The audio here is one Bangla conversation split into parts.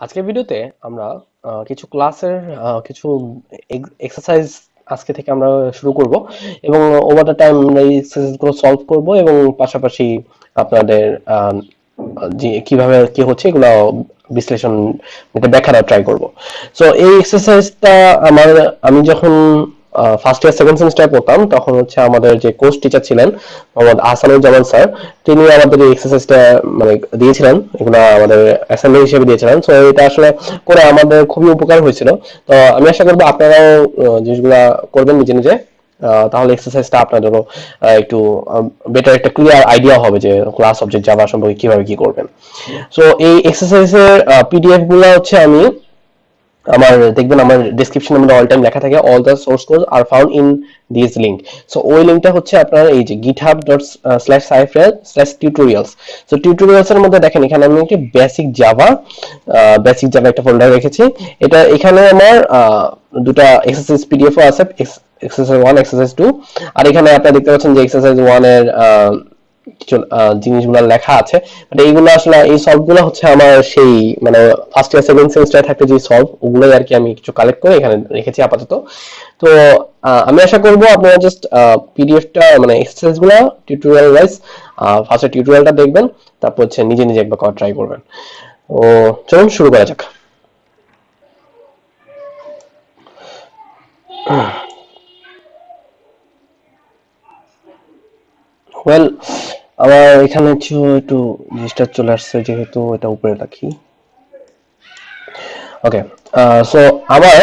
আজকের ভিডিওতে আমরা কিছু ক্লাসের কিছু এক্সারসাইজ আজকে থেকে আমরা শুরু করব এবং ওভার দ্য টাইম আমরা এই এক্সারসাইজগুলো সলভ করব এবং পাশাপাশি আপনাদের যে কিভাবে কি হচ্ছে এগুলো বিশ্লেষণ এটা দেখার ট্রাই করব। সো এই এক্সারসাইজটা আমি যখন ফার্স্ট ইয়ার সেকেন্ড সেমিস্টারে পড়তাম তখন হচ্ছে আমাদের যে কোর্স টিচার ছিলেন মোহাম্মদ আহসানুজ্জামান স্যার, তিনি আমাদের এই এক্সারসাইজটা মানে দিয়েছিলেন, এগুলো আমাদের অ্যাসাইনমেন্ট হিসেবে দিয়েছিলেন। সো এটা আসলে করে আমাদের খুবই উপকার হয়েছিল। তো আমি আশা করবো আপনারাও জিনিসগুলা করবেন নিজে নিজে, তাহলে এক্সারসাইজটা আপনার জন্য একটু বেটার একটা ক্লিয়ার আইডিয়া হবে যে ক্লাস অবজেক্ট জাভা সম্পর্কে কিভাবে কি করবেন। সো এই এক্সারসাইজের পিডিএফ গুলো হচ্ছে আমার দেখবেন আমার ডেসক্রিপশনের মধ্যে অল টাইম লেখা থাকে all the source code are found in this link. So ওই লিংকটা হচ্ছে আপনার এই যে github.com/sayef/tutorials। সো টিউটোরিয়ালস এর মধ্যে দেখেন এখানে আমি একটি বেসিক জাভা একটা ফোল্ডার রেখেছি। এটা এখানে আমার দুটো এক্সারসাইজ পিডিএফ ও আছে, এক্সারসাইজ 1 এক্সারসাইজ 2। আর এখানে আপনারা দেখতে পাচ্ছেন যে এক্সারসাইজ 1 এর কিছু জিনিসগুলো লেখা আছে, বাট এইগুলো আসলে এই সলভ গুলো হচ্ছে আমার সেই মানে ফার্স্ট ইয়ার সেকেন্ড সেমিস্টারে থাকতে যে সলভ ওগুলোই আর কি আমি কিছু কালেক্ট করে এখানে রেখেছি আপাতত। তো আমি আশা করব আপনারা জাস্ট পিডিএফটা মানে এক্সারসাইজ গুলো টিউটোরিয়াল ওয়াইজ ফার্স্টে টিউটোরিয়ালটা দেখবেন, তারপর হচ্ছে নিজে নিজে একবার করা ট্রাই করবেন। ও চলুন শুরু করা যাক। ওয়েল, আমার এখানে একটু জিনিসটা চলে আসছে যেহেতু এটা উপরে রাখি। ওকে, সো আমার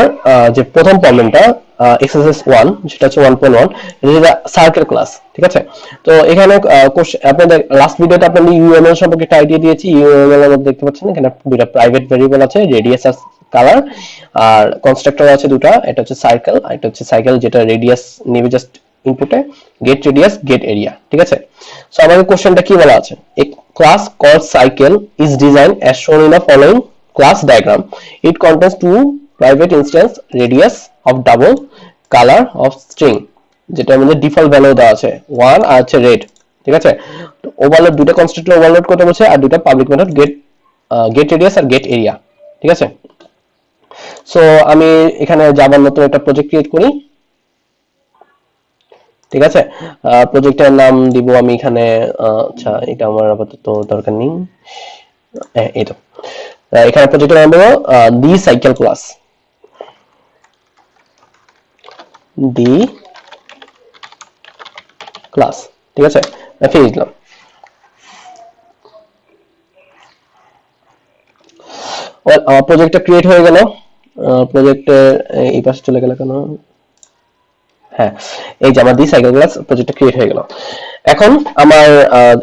যে প্রথম প্রবলেমটা এক্সারসাইজ 1 সেটা হচ্ছে 1.1, এটা সার্কেল ক্লাস। ঠিক আছে, তো এখানে আপনাদের লাস্ট ভিডিওতে আপনাদের ইউএমএল সম্পর্কে একটা আইডিয়া দিয়েছি। ইউএমএল এর মধ্যে দেখতে পাচ্ছেন এখানে দুটো প্রাইভেট ভেরিয়েবল আছে, রেডিয়াস আর কালার, আর কনস্ট্রাক্টর আছে দুটো, এটা হচ্ছে সার্কেল আর এটা হচ্ছে সাইকেল, যেটা রেডিয়াস নেবে জাস্ট ইনপুটে, গেট রেডিয়াস গেট এরিয়া। ঠিক আছে, সো আমাদের কোশ্চেনটা কি বলা আছে, a class called cycle is design as shown in the following class diagram. It contains two private instance, radius of double, color of string, যেটার মধ্যে ডিফল্ট ভ্যালু দেওয়া আছে 1 আর আছে রেড। ঠিক আছে, ওভারলোড দুটো কনস্ট্রাক্টর ওভারলোড করতে বলছে আর দুটো পাবলিক মেথড গেট রেডিয়াস আর গেট এরিয়া। ঠিক আছে, সো আমি এখানে জাভার নতুন একটা প্রজেক্ট ক্রিয়েট করি। ঠিক আছে, প্রজেক্টের নাম দিব আমি এখানে, আচ্ছা এটা আমার আপাতত দরকার নেই, এই তো এখানে প্রজেক্টের নাম দেবো দি সাইকেল ক্লাস, দি ক্লাস। ঠিক আছে, ফিনিশ দিলাম। আমার প্রজেক্টটা ক্রিয়েট হয়ে গেল। প্রজেক্টের এই পাশে চলে গেল কেন, হ্যাঁ এই যে আমার দি সাইকেল ক্লাস প্রজেক্টটা ক্রিয়েট হয়ে গেল। এখন আমার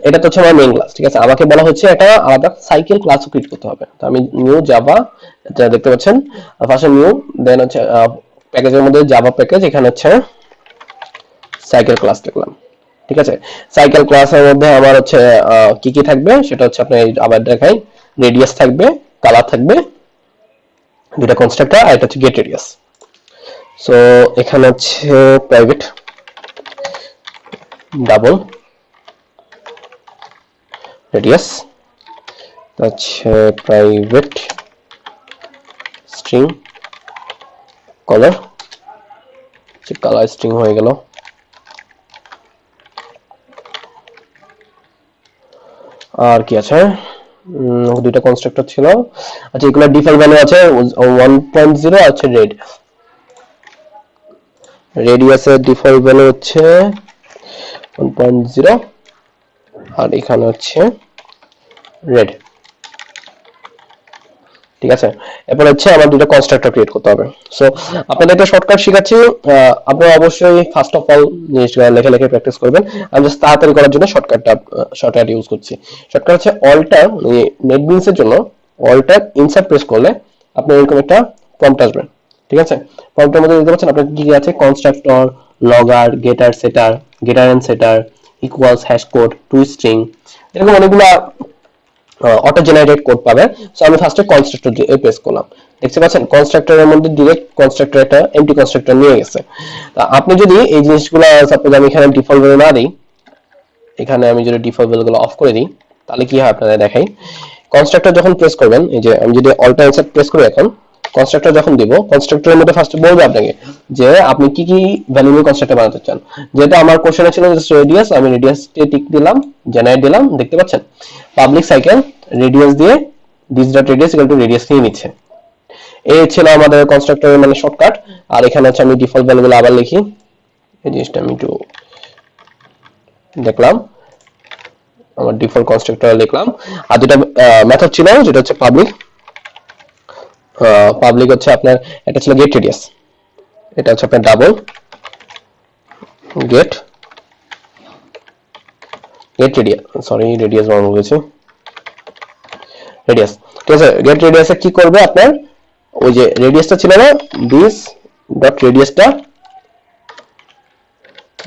এটা তো হচ্ছে আমার মেইন ক্লাস। ঠিক আছে, আমাকে বলা হচ্ছে এটা আলাদা সাইকেল ক্লাসও ক্রিয়েট করতে হবে। তো আমি নিউ জাভা, এটা দেখতে পাচ্ছেন ফার্স্টে নিউ, দেন হচ্ছে প্যাকেজের মধ্যে জাভা প্যাকেজ, এখানে হচ্ছে সাইকেল ক্লাস লিখলাম। ঠিক আছে, সাইকেল ক্লাসের মধ্যে আমার হচ্ছে কি কি থাকবে সেটা হচ্ছে আপনি আবার দেখাই, রেডিয়াস থাকবে, কালার থাকবে, দুটা কনস্ট্রাক্টর, আর এটা হচ্ছে গেট রেডিয়াস। সো এখানে হচ্ছে প্রাইভেট ডাবল রেডিয়াস, হচ্ছে প্রাইভেট স্ট্রিং কলার, কালার স্ট্রিং হয়ে গেল। আর কি আছে, দুইটা কনস্ট্রাক্টর ছিল। আচ্ছা এগুলা ডিফল্ট ভ্যালু আছে 1.0 আছে রেড, রেডিয়াসের ডিফল্ট ভ্যালু হচ্ছে 1.0 আর এখানে হচ্ছে রেড। ঠিক আছে, এরপর হচ্ছে আমার দুটো কনস্ট্রাক্টর ক্রিয়েট করতে হবে। সো আপনাদের একটা শর্টকাট শেখাচ্ছি, আপনারা অবশ্যই ফার্স্ট অফ অল জিনিসটা লেখে লেখে প্র্যাকটিস করবেন। আমি জাস্ট তাড়াতাড়ি করার জন্য শর্টকাট ইউজ করছি। শর্টকাট হচ্ছে অল্টার, নেটবিনস এর জন্য অল্টার ইনসার্ট প্রেস করলে আপনার এরকম একটা প্রম্পট আসবে। ঠিক আছে, প্রম্পটের মধ্যে দেখতে পাচ্ছেন আপনার কি কি আছে, কনস্ট্রাক্টর, লগর, গেটার সেটার, গেটার এন্ড সেটার, equals, hash code, two string, এরকম অনেকগুলা অটো জেনারেটেড কোড পাবেন। সো আমি ফার্স্টে কনস্ট্রাক্টর দিয়ে প্রেস করলাম, দেখতে পাচ্ছেন কনস্ট্রাক্টরের মধ্যে ডিরেক্ট কনস্ট্রাক্টর একটা এমটি কনস্ট্রাক্টর নিয়ে গেছে। তা আপনি যদি এই জিনিসগুলো সাপোজ আমি এখানে ডিফল্ট ভ্যালু না দিই, এখানে আমি যদি ডিফল্ট ভ্যালুগুলো অফ করে দিই তাহলে কি হয় আপনাদের দেখাই, কনস্ট্রাক্টর যখন প্রেস করবেন, এই যে আমি যদি অল্টার ইনসার্ট প্রেস করি, এখন কনস্ট্রাক্টর যখন দিব, কনস্ট্রাক্টরের মধ্যে ফার্স্ট বলবে আপনাকে যে আপনি কি কি ভ্যালু নিয়ে কনস্ট্রাক্টর বানাতে চান। যেহেতু আমার কোশ্চেনে ছিল রেডিয়াস, আমি রেডিয়াসে টিক দিলাম, জেনারেট দিলাম, দেখতে পাচ্ছেন পাবলিক সাইকেল রেডিয়াস দিয়ে this dot radius equal to radius নিয়ে নিচ্ছে। এই ছিল আমাদের কনস্ট্রাক্টরের মানে শর্টকাট। আর এখানে হচ্ছে আমি ডিফল্ট ভ্যালুগুলো আবার লিখি, এই জিনিসটা আমি একটু দেখলাম, আমার ডিফল্ট কনস্ট্রাক্টর লিখলাম। আর যেটা মেথড ছিল যেটা হচ্ছে পাবলিক, পাবলিক হচ্ছে আপনার এটা ছিল গেট রেডিয়াস, এটা হচ্ছে আপনার double gate gate radius, sorry radius বন্ধ হয়েছে, রেডিয়াস। ঠিক আছে, গেট রেডিয়াসে কি করবে আপনার, ওই যে রেডিয়াসটা ছিল না, দিস ডট রেডিয়াসটা,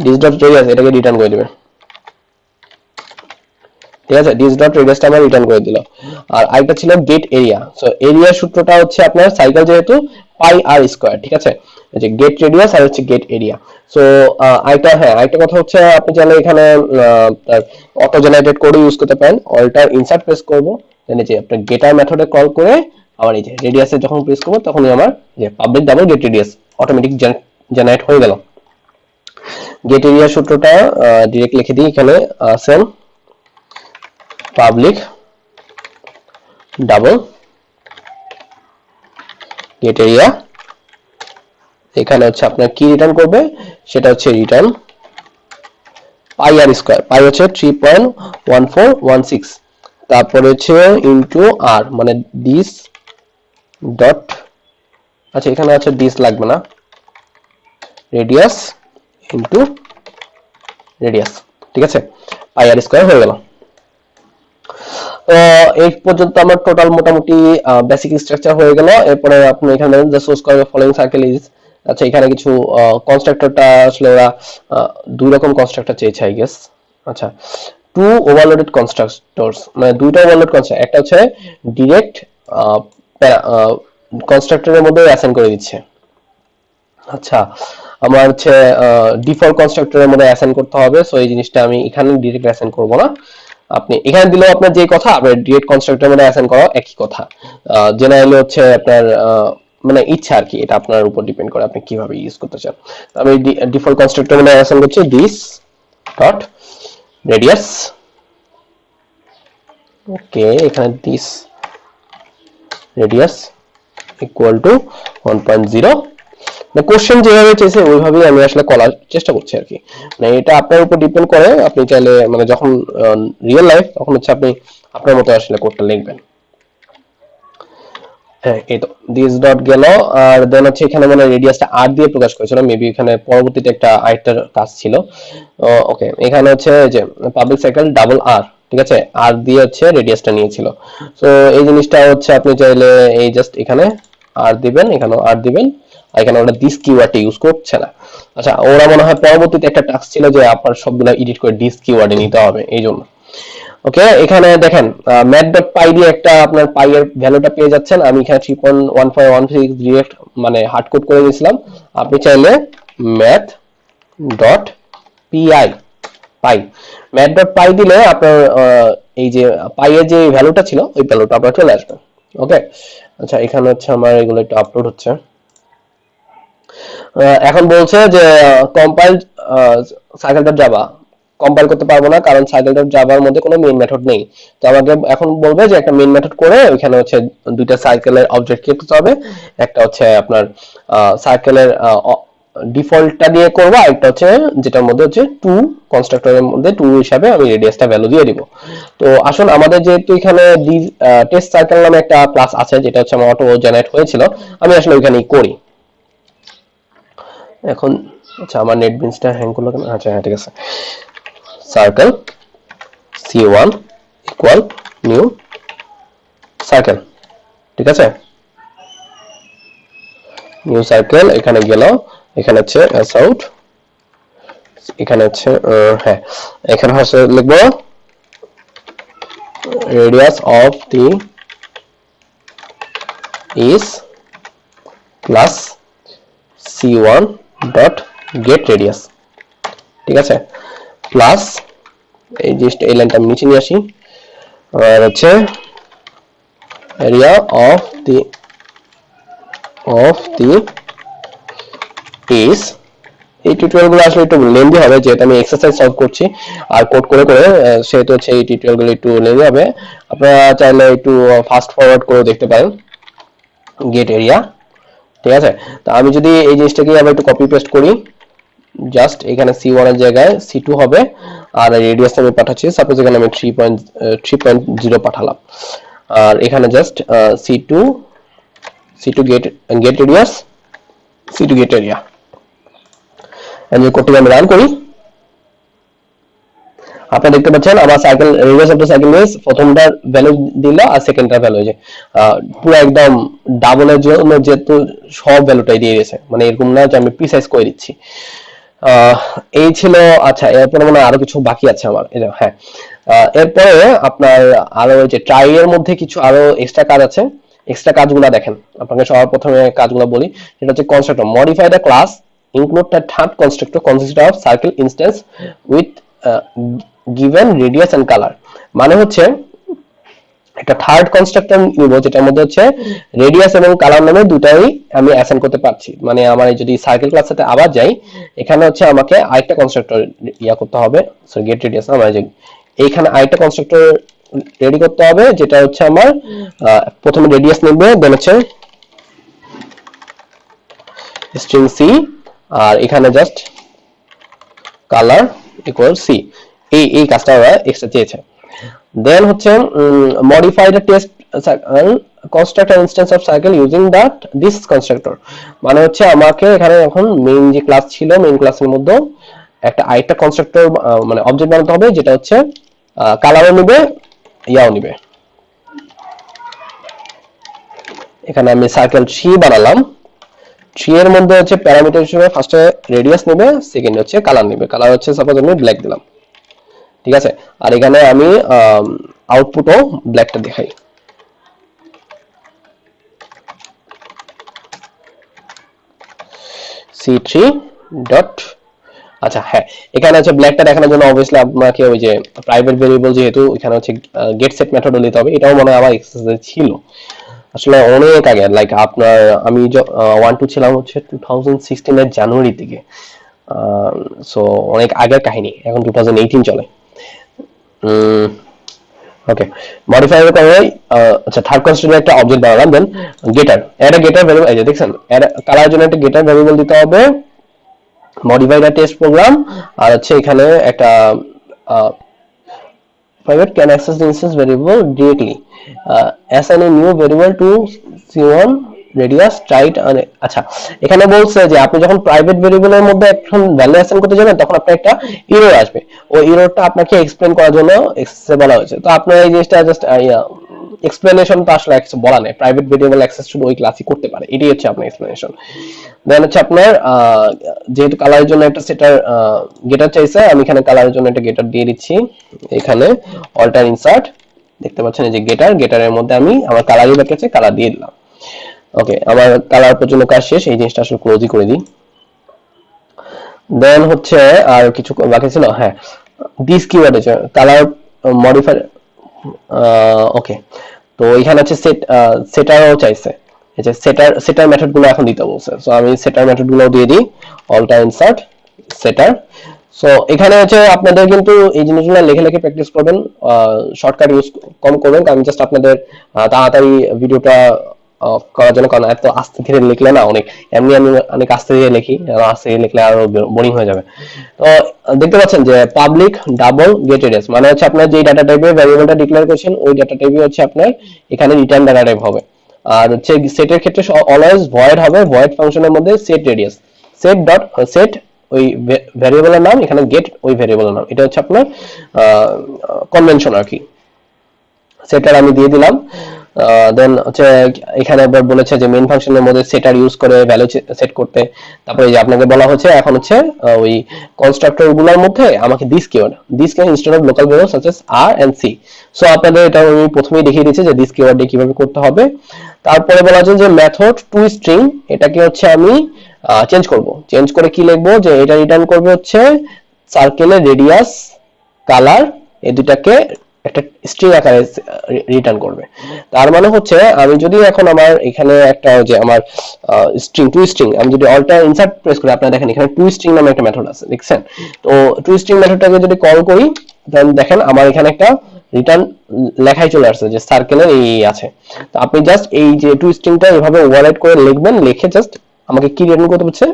দিস ডট রেডিয়াস এটাকে রিটার্ন করে দিবে। ঠিক আছে, দিস ডট রেডিয়াসটা আমরা রিটার্ন করে দিল। আর আরেকটা ছিল গেট এরিয়া। সো এরিয়া সূত্রটা হচ্ছে আপনার সাইকেল যেহেতু পাই আর স্কয়ার। ঠিক আছে, এই যে গেট রেডিয়াস আর হচ্ছে গেট এরিয়া। সো আরেকটা কথা হচ্ছে আপনি চাইলে এখানে অটো জেনারেটেড কোড ইউজ করতে পারেন। অল্টার ইনসার্ট প্রেস করব, দেন এই যে আপনার গেটার মেথডে কল করে আবার এই যে রেডিয়াসে যখন প্রেস করব তখনই আমার যে public double gate radius automatic generate হয়ে গেল। গেট এরিয়া সূত্রটা ডিরেক্ট লিখে দিই এখানে, same public double gate area, এখানে হচ্ছে আপনার কি রিটার্ন করবে, সেটা হচ্ছে রিটার্ন পাই আর স্কয়ার, পাই হচ্ছে 3.1416, তারপরে হচ্ছে ইনটু আর মানে দিস ডট, আচ্ছা এখানে আছে দিস লাগবে না, রেডিয়াস ইনটু রেডিয়াস। ঠিক আছে, পাই আর স্কয়ার হয়ে গেল। তো এই পর্যন্ত আমার টোটাল মোটামুটি বেসিক স্ট্রাকচার হয়ে গেল। এরপরে আপনি এখানে the source call following circle is, আচ্ছা এখানে কিছু কনস্ট্রাক্টরটা আসলে ওরা দুই রকম কনস্ট্রাক্টর চেয়েছে আই গেস। আচ্ছা, টু ওভারলোডেড কনস্ট্রাক্টরস মানে দুইটা ওভারলোড কনস্ট্রাক্টর, একটা হচ্ছে ডিরেক্ট কনস্ট্রাক্টরের মধ্যে অ্যাসাইন করে দিচ্ছে। আচ্ছা, আমার হচ্ছে ডিফল্ট কনস্ট্রাক্টরের মধ্যে অ্যাসাইন করতে হবে। সো এই জিনিসটা আমি এখানে ডিরেক্ট অ্যাসাইন করব না, আপনি এখানে দিলেও আপনার যে কথা, আপনার ডিরেক্ট কনস্ট্রাক্টরের মধ্যে অ্যাসাইন করা একই কথা। জেনারেলি হচ্ছে আপনার মানে ইচ্ছা আর কি, এটা আপনার উপর ডিপেন্ড করে আপনি কিভাবে ইউজ করতে চান। আমি ডিফল্ট কনস্ট্রাক্টর মধ্যে অ্যাসাইন করছি দিস ডট রেডিয়াস, ওকে এখানে this radius equal to 1.0, question যেভাবে চেয়েছে ওইভাবেই আমি আসলে করার চেষ্টা করছি আর কি। মানে এটা আপনার উপর ডিপেন্ড করে, আপনি চাইলে মানে যখন রিয়েল লাইফ তখন হচ্ছে আপনি আপনার মতো আসলে কোডটা লিখবেন। হ্যাঁ, এই তো দিস ডট গেল। আর দেন হচ্ছে এখানে মানে রেডিয়াসটা আর দিয়ে প্রকাশ করেছিল, মেবি এখানে পরবর্তীতে একটা আরেকটার কাজ ছিল। ওকে, এখানে হচ্ছে যে পাবলিক সাইকেল ডাবল আর, ঠিক আছে, আর দিয়ে হচ্ছে রেডিয়াসটা নিয়েছিল। সো এই জিনিসটা হচ্ছে আপনি চাইলে এই জাস্ট এখানে আর দিবেন, এখানেও আর দিবেন, আর এখানে ওরা দিস কিওয়ার্ডটা ইউজ করছে না। আচ্ছা, ওরা মনে হয় পরবর্তীতে একটা টাস্ক ছিল যে আপনার সবগুলা এডিট করে দিস কিওয়ার্ডে নিতে হবে, এই জন্য। ওকে, এখানে দেখেন ম্যাথ.পাই দিয়ে একটা আপনার পাই এর ভ্যালুটা পেয়ে যাচ্ছেন। আমি এখানে 3.1516 ডিরেক্ট মানে হার্ড কোড করে দিয়েছিলাম। আপনি চাইলে ম্যাথ ডট পিআই পাই ম্যাথ ডট পাই দিলে আপনার এই যে পাই এর যে ভ্যালুটা ছিল ওই ভ্যালুটা আপনার চলে আসবে। ওকে, আচ্ছা এখানে হচ্ছে আমার এগুলো একটু আপলোড হচ্ছে। এখন বলছে যে compile cycle dot Java compile করতে পারবো না, কারণ সাইকেল ডট জাভার মধ্যে কোনো মেইন মেথড নেই। তো আমাকে এখন বলবে যে একটা মেইন মেথড করে ওইখানে হচ্ছে দুইটা সাইকেলের অবজেক্ট ক্রিয়েট করতে হবে, একটা হচ্ছে আপনার সাইকেলের ডিফল্টটা দিয়ে করবো, আরেকটা হচ্ছে যেটার মধ্যে হচ্ছে টু কনস্ট্রাক্টরের মধ্যে টু হিসাবে আমি রেডিয়াসটা ভ্যালু দিয়ে দিব। তো আসুন, আমাদের যেহেতু এখানে টেস্ট সাইকেল নামে একটা ক্লাস আছে যেটা হচ্ছে আমার অটো জেনারেট হয়েছিল, আমি আসলে ওইখানেই করি এখন। আচ্ছা, আমার নেটবিনসটা হ্যাং করলো কেন? আচ্ছা হ্যাঁ, ঠিক আছে। Circle c1 equal new circle, ঠিক আছে, নিউ সার্কেল এখানে গেল, এখানে হচ্ছে এস আউট, এখানে হচ্ছে হ্যাঁ, এখানে হচ্ছে লিখবো radius of the is plus c1 dot gate radius, ঠিক আছে, প্লাস এই জিনিসটা এই লাইনটা আমি নিচে নিয়ে আসি, আর হচ্ছে area of the is এই টিউটোরিয়ালগুলো আসলে একটু লেন্দি হবে যেহেতু আমি এক্সারসাইজ সলভ করছি আর কোড করে করে সেহেতু হচ্ছে এই টিউটোরিয়ালগুলো একটু লেন্দি হবে আপনারা চাইলে একটু ফাস্ট ফরওয়ার্ড করে দেখতে পারেন গেট এরিয়া ঠিক আছে তো আমি যদি এই জিনিসটাকে আবার একটু কপি পেস্ট করি জাস্ট এখানে c1 এর জায়গায় c2 হবে আর রেডিয়াস আমি পাঠাচ্ছি সাপোজ এখানে আমি 3.0 পাঠালাম আর এখানে just c2 get radius c2 get area আমি কোডটি আমি রান করি আপনারা দেখতে পাচ্ছেন আমার cycle radius of the cycle is প্রথমটার ভ্যালু দিল আর সেকেন্ডটার ভ্যালু যে পুরো একদম ডাবলের জন্য যেহেতু সব ভ্যালুটাই দিয়ে দিয়েছে মানে এরকম না যে আমি প্রিসাইজ করে দিচ্ছি এই ছিল আচ্ছা এরপরে মনে আরো কিছু বাকি আছে আমার হ্যাঁ এরপরে আপনার আরো যে ট্রাই এর মধ্যে কিছু আরো এক্সট্রা কাজ আছে এক্সট্রা কাজগুলো দেখেন আপনাকে সবার প্রথমে কাজগুলো বলি সেটা হচ্ছে constructor modify the class include the third constructor consist of circle instance with given radius and color মানে হচ্ছে একটা থার্ড কনস্ট্রাক্টর নিব যেটার মধ্যে হচ্ছে রেডিয়াস এবং কালার নামে দুটাই আমি অ্যাসাইন করতে পারছি মানে আমার যদি সার্কেল ক্লাসটাতে আবার যাই এখানে হচ্ছে আমাকে আরেকটা কনস্ট্রাক্টর ইয়া করতে হবে সো গেট রেডিয়াস আমার যে এইখানে আরেকটা কনস্ট্রাক্টর রেডি করতে হবে যেটা হচ্ছে আমার প্রথমে রেডিয়াস নেবে দেন হচ্ছে স্ট্রিং সি আর এখানে জাস্ট কালার ইকুয়াল সি এই কাজটা ওরা এক্সট্রা চেয়েছে দেন হচ্ছে modify the test construct instance of cycle using that this constructor মানে হচ্ছে আমাকে এখানে এখন মেইন যে ক্লাস ছিল মেইন ক্লাসের মধ্যে একটা আরেকটা কনস্ট্রাক্টর মানে অবজেক্ট বানাতে হবে যেটা হচ্ছে কালারও নেবে ইয়াও নেবে এখানে আমি সার্কেল সি বানালাম 3 এর মধ্যে হচ্ছে প্যারামিটার হিসেবে ফার্স্টে রেডিয়াস নেবে সেকেন্ড হচ্ছে কালার নেবে কালার হচ্ছে সাপোজ আমি ব্ল্যাক দিলাম ঠিক আছে আর এখানে আমি আউটপুটও ব্ল্যাকটা দেখাই c3 ডট আচ্ছা হ্যাঁ এখানে হচ্ছে ব্ল্যাকটা দেখানোর জন্য obviously আপনাকে ওই যে প্রাইভেট ভেরিয়েবল যেহেতু এখানে হচ্ছে গেট সেট মেথড দিতে হবে এটাও মনে হয় আমার এক্সারসাইজ ছিল আসলে অনেক আগে লাইক আপনার আমি 1-2 ছিলাম হচ্ছে 2016 এর জানুয়ারি থেকে সো অনেক আগের কাহিনী এখন 2018 চলে ওকে মডিফাই করে আচ্ছা থার্ড কনস্ট্রাক্টর একটা অবজেক্ট বানালাম দেন গেটার একটা গেটার ভ্যারিয়েবল এই যে দেখছেন কালার জন্য একটা গেটার ভ্যারিয়েবল দিতে হবে মডিফাই দ্য টেস্ট প্রোগ্রাম আর হচ্ছে এখানে একটা private can access the instance variable directly assign a new variable to c1 radius height and আচ্ছা এখানে বলছে যে আপনি যখন প্রাইভেট ভেরিয়েবলের মধ্যে এখন ভ্যালু অ্যাসাইন করতে যাবেন তখন আপনার একটা এরর আসবে ওই এররটা আপনাকে এক্সপ্লেইন করার জন্য এক্সেসে বলা হয়েছে তো আপনার এই জিনিসটা জাস্ট এক্সপ্লেনেশন তো আসলে কিছু বলা নেই প্রাইভেট ভেরিয়েবল অ্যাক্সেস শুধু ওই ক্লাসই করতে পারে এটাই হচ্ছে আপনার এক্সপ্লেনেশন দেন হচ্ছে আপনার যেহেতু কালারের জন্য একটা সেটার গেটার চাইছে আমি এখানে কালারের জন্য একটা গেটার দিয়ে দিচ্ছি এখানে অল্টার ইনসার্ট দেখতে পাচ্ছেন এই যে গেটারের মধ্যে আমি আমার কালারই বাকি কালার দিয়ে দিলাম ওকে আমার কালার পর্যন্ত কাজ শেষ এই জিনিসটা আসলে ক্লোজই করে দিই দেন হচ্ছে আর কিছু বাকি ছিল হ্যাঁ দিস কিওয়ার্ড আছে কালার মডিফাই ওকে তো এখানে হচ্ছে সেটারও চাইছে এই যে সেটার মেথডগুলো এখন দিতে বলছে সো আমি সেটার মেথডগুলো দিয়ে দিই অল্টার ইনসার্ট সেটার সো এখানে হচ্ছে আপনাদের কিন্তু এই জিনিসগুলো লিখে লিখে প্র্যাকটিস করবেন শর্টকাট ইউজ কম করবেন কারণ জাস্ট আপনাদের তাড়াতাড়ি ভিডিওটা করার জন্য কারণ এত আস্তে ধীরে লিখলে না এমনি আমি অনেক আস্তে ধীরে লিখি আস্তে ধীরে লিখলে আরো বোরিং হয়ে যাবে তো দেখতে পাচ্ছেন যে পাবলিক ডাবল গেট রেডিয়াস মানে হচ্ছে আপনার যে ডাটা টাইপের ভ্যারিয়েবলটা ডিক্লেয়ার করেছেন ওই ডাটা টাইপই হচ্ছে আপনার এখানে রিটার্ন ডাটা টাইপ হবে আর হচ্ছে সেটের ক্ষেত্রে অলওয়েজ ভয়েড হবে ভয়েড ফাংশনের মধ্যে সেট রেডিয়াস সেট ওই ভ্যারিয়েবলের নাম এখানে গেট ওই ভ্যারিয়েবলের নাম এটা হচ্ছে আপনার কনভেনশন আর কি সেটার আমি দিয়ে দিলাম দেন হচ্ছে এখানে আবার বলেছে যে মেইন ফাংশনের মধ্যে সেটার ইউজ করে ভ্যালু সেট করতে তারপরে যে আপনাকে বলা হচ্ছে এখন হচ্ছে ওই কনস্ট্রাক্টর গুলোর মধ্যে আমাকে this keyword instead of local variable such as R and C so আপনাদের এটা আমি প্রথমেই দেখিয়ে দিয়েছি যে দিস কিওয়ার্ড দিয়ে কিভাবে করতে হবে তারপরে বলা হচ্ছে যে মেথড টু স্ট্রিং এটাকে হচ্ছে আমি চেঞ্জ করে কি লিখবো যে এটা রিটার্ন করবে হচ্ছে সার্কেলের রেডিয়াস কালার এই দুটাকে একটা স্ট্রিং আকারে রিটার্ন করবে। তার মানে হচ্ছে আমি যদি এখন আমার এখানে একটা যে আমার স্ট্রিং টু স্ট্রিং আমি যদি অল্টার ইনসার্ট প্রেস করি, আপনারা দেখেন এখানে টু স্ট্রিং নামে একটা মেথড আছে, দেখছেন? তো টু স্ট্রিং মেথডটাকে যদি কল করি, তাহলে দেখেন আমার এখানে একটা রিটার্ন লেখাই চলে আসছে যে সার্কেলের এই আছে। তো আপনি জাস্ট এই যে টু স্ট্রিংটা এভাবে ওভাররাইট করে লিখবেন, লিখে জাস্ট আমাকে কি রিটার্ন করতে হচ্ছে,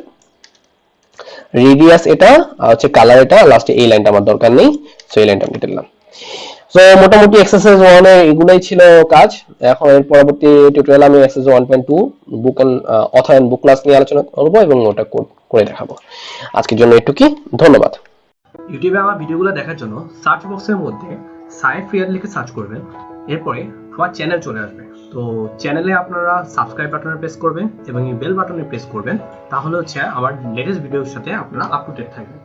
রেডিয়াস এটা হচ্ছে কালার এটা, লাস্টে এই লাইনটা আমার দরকার নেই, সো এই লাইনটা আমি কেটে দিলাম। সো মোটামুটি এক্সারসাইজ 1 এ এগুলাই ছিল কাজ। এখন এর পরবর্তী টিউটোরিয়ালে আমি exercise 1.2 book and author and book class নিয়ে আলোচনা করব এবং ওটা করে দেখাবো। আজকের জন্য এটুকুই, ধন্যবাদ। ইউটিউবে আমার ভিডিওগুলো দেখার জন্য সার্চ বক্সের মধ্যে সাইফ রিয়াদ লিখে সার্চ করবেন, এরপরে আমার চ্যানেল চলে আসবে। তো চ্যানেলে আপনারা সাবস্ক্রাইব বাটনে প্রেস করবেন এবং এই বেল বাটনে প্রেস করবেন, তাহলে হচ্ছে আমার লেটেস্ট ভিডিওর সাথে আপনারা আপ টু ডেট থাকবেন।